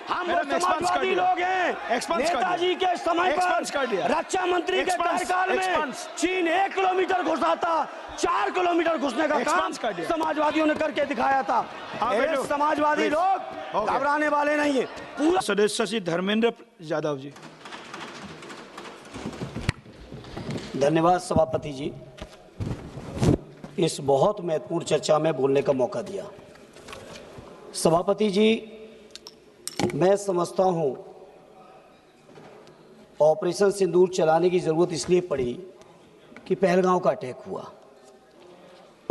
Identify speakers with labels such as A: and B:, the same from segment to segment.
A: हम समाजवादी लोग हैं। नेताजी के समय पर रक्षा मंत्री के कार्यकाल में चीन 1 किलोमीटर घुसा था, 4 किलोमीटर घुसने का काम समाजवादियों ने करके दिखाया था। समाजवादी लोग घबराने वाले नहीं है। पूरा
B: सदस्य श्री धर्मेंद्र यादव जी।
C: धन्यवाद सभापति जी, इस बहुत महत्वपूर्ण चर्चा में बोलने का मौका दिया। सभापति जी, मैं समझता हूं ऑपरेशन सिंदूर चलाने की ज़रूरत इसलिए पड़ी कि पहलगांव का अटैक हुआ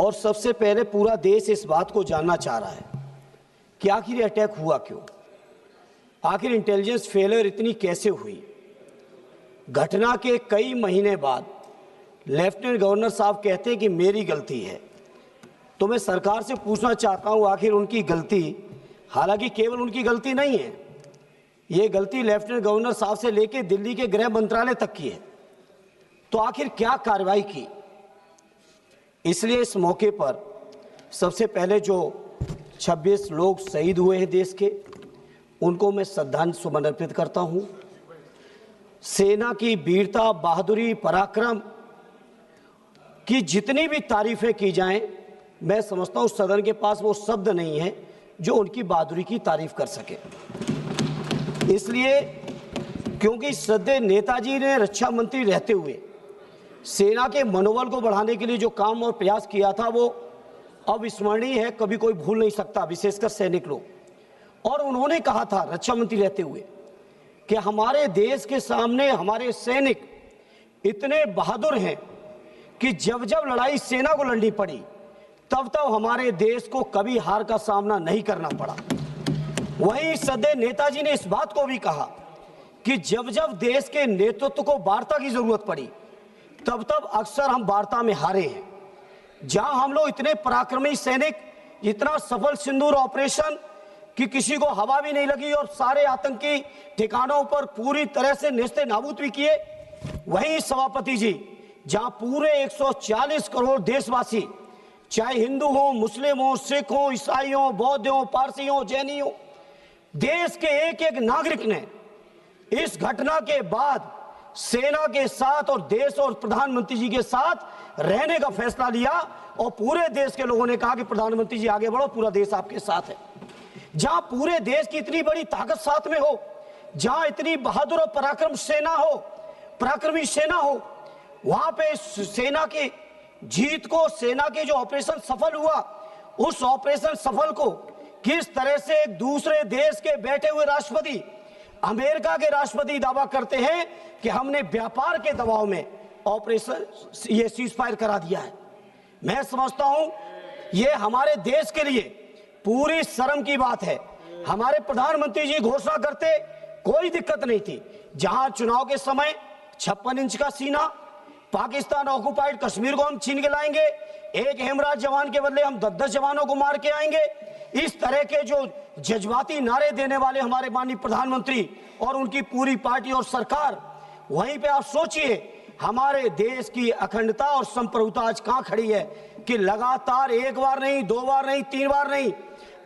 C: और सबसे पहले पूरा देश इस बात को जानना चाह रहा है कि आखिर ये अटैक हुआ क्यों, आखिर इंटेलिजेंस फेलियर इतनी कैसे हुई। घटना के कई महीने बाद लेफ्टिनेंट गवर्नर साहब कहते हैं कि मेरी गलती है, तो मैं सरकार से पूछना चाहता हूं आखिर उनकी गलती, हालांकि केवल उनकी गलती नहीं है, ये गलती लेफ्टिनेंट गवर्नर साहब से लेकर दिल्ली के गृह मंत्रालय तक की है, तो आखिर क्या कार्रवाई की। इसलिए इस मौके पर सबसे पहले जो 26 लोग शहीद हुए हैं देश के, उनको मैं श्रद्धांजलि सुमन अर्पित करता हूं। सेना की वीरता, बहादुरी, पराक्रम की जितनी भी तारीफें की जाएं, मैं समझता हूं सदन के पास वो शब्द नहीं है जो उनकी बहादुरी की तारीफ कर सके। इसलिए क्योंकि श्रद्धेय नेताजी ने रक्षा मंत्री रहते हुए सेना के मनोबल को बढ़ाने के लिए जो काम और प्रयास किया था वो अविस्मरणीय है, कभी कोई भूल नहीं सकता, विशेषकर सैनिक लोग। और उन्होंने कहा था रक्षा मंत्री रहते हुए कि हमारे देश के सामने हमारे सैनिक इतने बहादुर हैं कि जब जब लड़ाई सेना को लड़नी पड़ी तब तब हमारे देश को कभी हार का सामना नहीं करना पड़ा। वहीं श्रद्धेय नेताजी ने इस बात को भी कहा कि जब जब देश के नेतृत्व को वार्ता की जरूरत पड़ी तब तब अक्सर हम वार्ता में हारे हैं। जहां हम लोग इतने पराक्रमी सैनिक, इतना सफल सिंदूर ऑपरेशन कि किसी को हवा भी नहीं लगी और सारे आतंकी ठिकानों पर पूरी तरह से नेस्ते नाबूद भी किए, वहीं सभापति जी जहां पूरे 140 करोड़ देशवासी, चाहे हिंदू हो, मुस्लिम हो, सिख हो, ईसाई हो, बौद्ध हो, पारसी हो, जैनी हो, देश के एक एक नागरिक ने इस घटना के बाद सेना के साथ और देश और प्रधानमंत्री जी के साथ रहने का फैसला लिया और पूरे देश के लोगों ने कहा कि प्रधानमंत्री जी आगे बढ़ो, पूरा देश आपके साथ है। जहां पूरे देश की इतनी बड़ी ताकत साथ में हो, जहां इतनी बहादुर और पराक्रमी सेना हो, वहां पे सेना की जीत को, सेना के जो ऑपरेशन सफल हुआ, उस ऑपरेशन सफल को किस तरह से एक दूसरे देश के बैठे हुए राष्ट्रपति, अमेरिका के राष्ट्रपति दावा करते हैं कि हमने व्यापार के दबाव में ऑपरेशन ये सीज फायर करा दिया है। मैं समझता हूं ये हमारे देश के लिए पूरी शर्म की बात है। हमारे प्रधानमंत्री जी घोषणा करते, कोई दिक्कत नहीं थी। जहां चुनाव के समय 56 इंच का सीना, पाकिस्तान ऑक्युपाइड कश्मीर को हम छीन के लाएंगे, एक हेमराज जवान के बदले हम 10-10 जवानों को मार के आएंगे, इस तरह के जो जज्बाती नारे देने वाले हमारे माननीय प्रधानमंत्री और उनकी पूरी पार्टी और सरकार, वहीं पे आप सोचिए हमारे देश की अखंडता और संप्रभुता आज कहां खड़ी है कि लगातार 1 बार नहीं, 2 बार नहीं, 3 बार नहीं,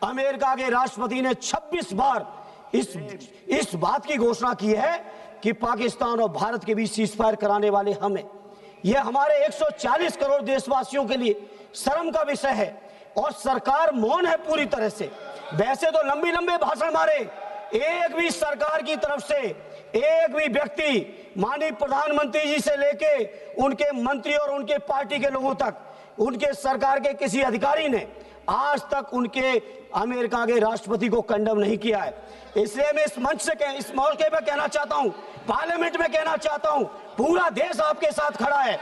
C: अमेरिका के राष्ट्रपति ने 26 बार इस बात की घोषणा की है कि पाकिस्तान और भारत के बीच सीज फायर कराने वाले हमें। यह हमारे 140 करोड़ देशवासियों के लिए शर्म का विषय है और सरकार मौन है पूरी तरह से। वैसे तो लंबे भाषण मारे, एक भी सरकार की तरफ से एक भी व्यक्ति, माननीय प्रधानमंत्री जी से लेके उनके मंत्री और उनके पार्टी के लोगों तक, उनके सरकार के किसी अधिकारी ने आज तक उनके अमेरिका के राष्ट्रपति को कंडम नहीं किया है। इसलिए मैं इस मंच से इस मौके पर कहना चाहता हूं, पार्लियामेंट में कहना चाहता हूं, पूरा देश आपके साथ खड़ा है,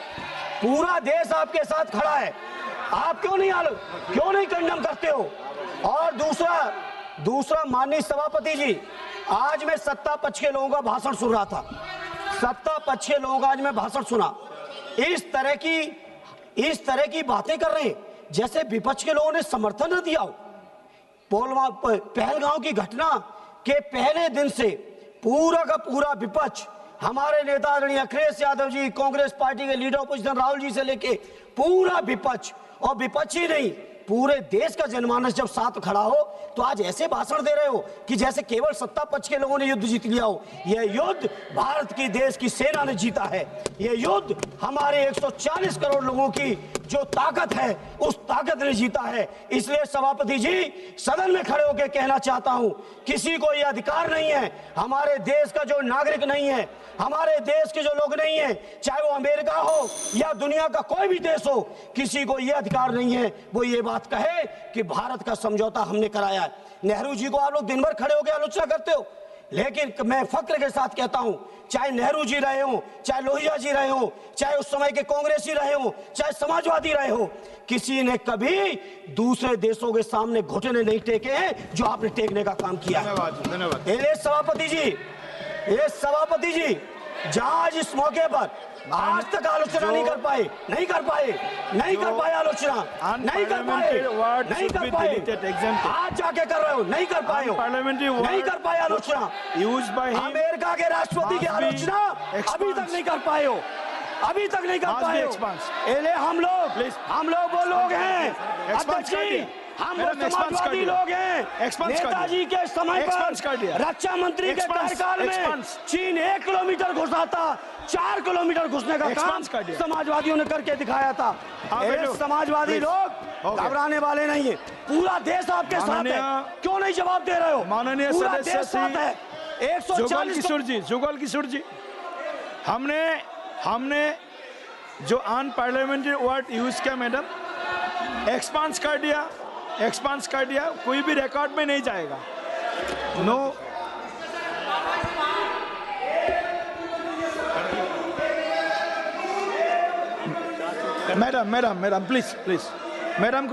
C: पूरा देश आपके साथ खड़ा है। आप क्यों नहीं कंडम करते हो। और दूसरा माननीय सभापति जी, आज मैं सत्ता पक्ष के लोगों का भाषण सुन रहा था, सत्ता पक्ष के लोगों का आज मैं भाषण सुना, इस तरह की बातें कर रहे हैं जैसे विपक्ष के लोगों ने समर्थन न दिया हो। पहलगांव की घटना के पहले दिन से पूरा का पूरा विपक्ष, हमारे नेता आदरणीय अखिलेश यादव जी, कांग्रेस पार्टी के लीडर अपोजिशन राहुल जी से लेके पूरा विपक्ष, और विपक्ष ही नहीं पूरे देश का जनमानस जब साथ खड़ा हो तो आज ऐसे भाषण दे रहे हो कि जैसे केवल सत्ता पक्ष के लोगों ने युद्ध जीत लिया हो। यह युद्ध भारत की देश की सेना ने जीता है। यह युद्ध हमारे 140 करोड़ लोगों की जो ताकत है उस ताकत ने जीता है। इसलिए सभापति जी, सदन में खड़े होकर कहना चाहता हूं, किसी को यह अधिकार नहीं है, हमारे देश का जो नागरिक नहीं है, हमारे देश के जो लोग नहीं है, चाहे वो अमेरिका हो या दुनिया का कोई भी देश हो, किसी को यह अधिकार नहीं है वो ये बात कहे कि भारत का समझौता हमने कराया है। नेहरू जी को आप लोग दिन भर खड़े होकर आलोचना करते हो, लेकिन मैं फक्र के साथ कहता हूं, चाहे नेहरू जी रहे हो, चाहे लोहिया जी रहे हो, चाहे उस समय के कांग्रेसी रहे हो, चाहे समाजवादी रहे हो, किसी ने कभी दूसरे देशों के सामने घुटने नहीं टेके हैं जो आपने टेकने का काम किया।
B: धन्यवाद।
C: ये सभापति जी, जहां आज इस मौके पर आज तक आलोचना नहीं कर पाए आलोचना, नहीं कर पाए, आज जाके कर रहे हो, नहीं कर पाए आलोचना। अमेरिका के राष्ट्रपति की आलोचना अभी तक नहीं कर पाए हो। हम लोग वो लोग हैं, अध्यक्ष जी, हम समाजवादी लोग हैं। नेताजी के समय पर रक्षा मंत्री के कार्यकाल में चीन 1 किलोमीटर घुसा था, 4 किलोमीटर घुसने का काम समाजवादियों ने करके दिखाया था। समाजवादी लोग घबराने वाले नहीं है, पूरा देश आपके साथ है। क्यों नहीं जवाब दे रहे हो?
B: माननीय सदस्य साथ है। 140 जुगल किशोर जी, हमने जो अनपार्लियामेंट्री वर्ड यूज किया मैडम, एक्सपांस कर दिया, कोई भी रिकॉर्ड में नहीं जाएगा। नो, मैडम प्लीज मैडम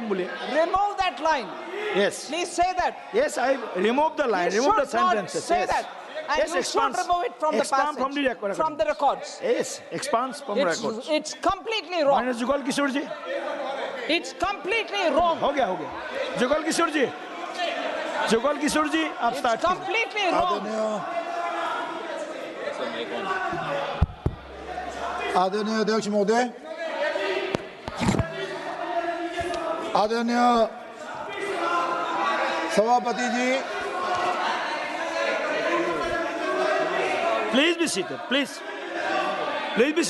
B: बोलिए।
D: Remove that line.
B: Yes.
D: Please say that.
B: Yes, I remove the line,
D: You
B: remove the
D: should not
B: sentences.
D: say
B: Yes.
D: that. And
B: Yes,
D: you
B: expands.
D: should remove it from the
B: Expand
D: passage.
B: from the record.
D: From the records.
B: Yes, expands from records.
D: It's completely wrong.
B: Minus Jugal Kishore ji,
D: It's completely wrong.
B: हो गया। जुगल किशोर जी, आप
D: It's
B: start कीजिए।
D: completely wrong.
E: आदरणीय अध्यक्ष महोदय, आदरणीय सभापति जी,
B: Please be seated. Please be seated.